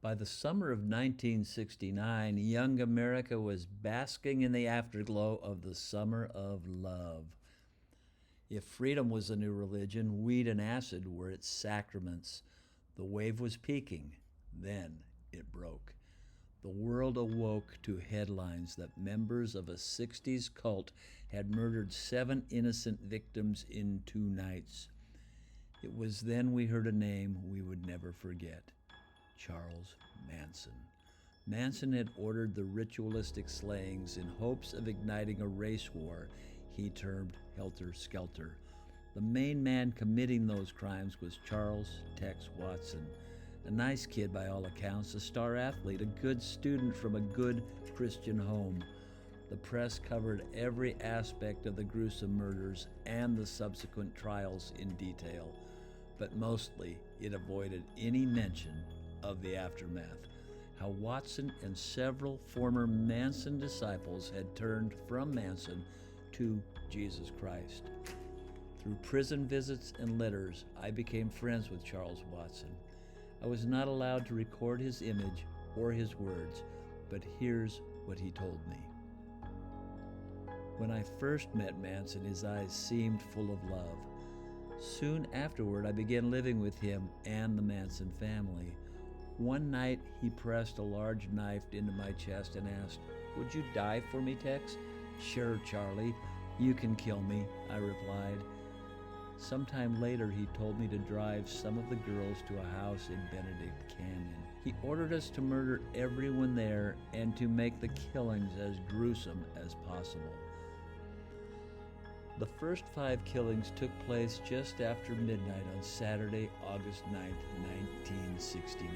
By the summer of 1969, young America was basking in the afterglow of the summer of love. If freedom was a new religion, weed and acid were its sacraments. The wave was peaking. Then it broke. The world awoke to headlines that members of a 60s cult had murdered 7 innocent victims in 2 nights. It was then we heard a name we would never forget: Charles Manson. Manson had ordered the ritualistic slayings in hopes of igniting a race war he termed Helter Skelter. The main man committing those crimes was Charles Tex Watson, a nice kid by all accounts, a star athlete, a good student from a good Christian home. The press covered every aspect of the gruesome murders and the subsequent trials in detail, but mostly it avoided any mention of the aftermath, how Watson and several former Manson disciples had turned from Manson to Jesus Christ. Through prison visits and letters, I became friends with Charles Watson. I was not allowed to record his image or his words, but here's what he told me. When I first met Manson, his eyes seemed full of love. Soon afterward, I began living with him and the Manson family. One night, he pressed a large knife into my chest and asked, "Would you die for me, Tex?" "Sure, Charlie, you can kill me," I replied. Sometime later, he told me to drive some of the girls to a house in Benedict Canyon. He ordered us to murder everyone there and to make the killings as gruesome as possible. The first 5 killings took place just after midnight on Saturday, August 9th, 1969.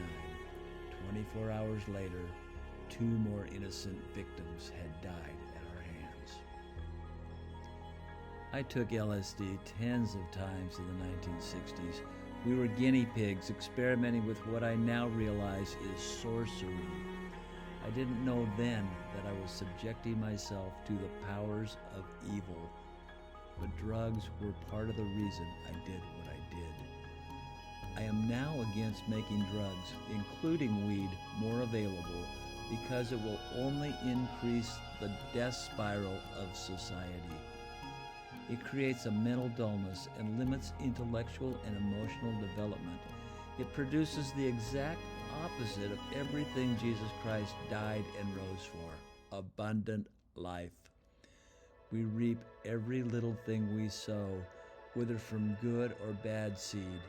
24 hours later, 2 more innocent victims had died at our hands. I took LSD tens of times in the 1960s. We were guinea pigs experimenting with what I now realize is sorcery. I didn't know then that I was subjecting myself to the powers of evil, but drugs were part of the reason I did what I did. I am now against making drugs, including weed, more available because it will only increase the death spiral of society. It creates a mental dullness and limits intellectual and emotional development. It produces the exact opposite of everything Jesus Christ died and rose for: abundant life. We reap every little thing we sow, whether from good or bad seed.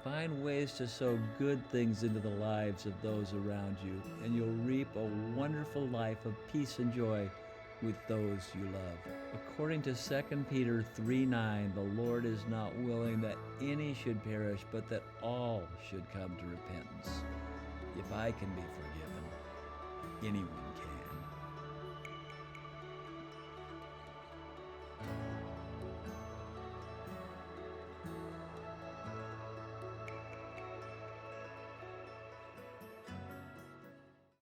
Find ways to sow good things into the lives of those around you, and you'll reap a wonderful life of peace and joy with those you love. According to 2 Peter 3:9, the Lord is not willing that any should perish, but that all should come to repentance. If I can be forgiven, anyone can.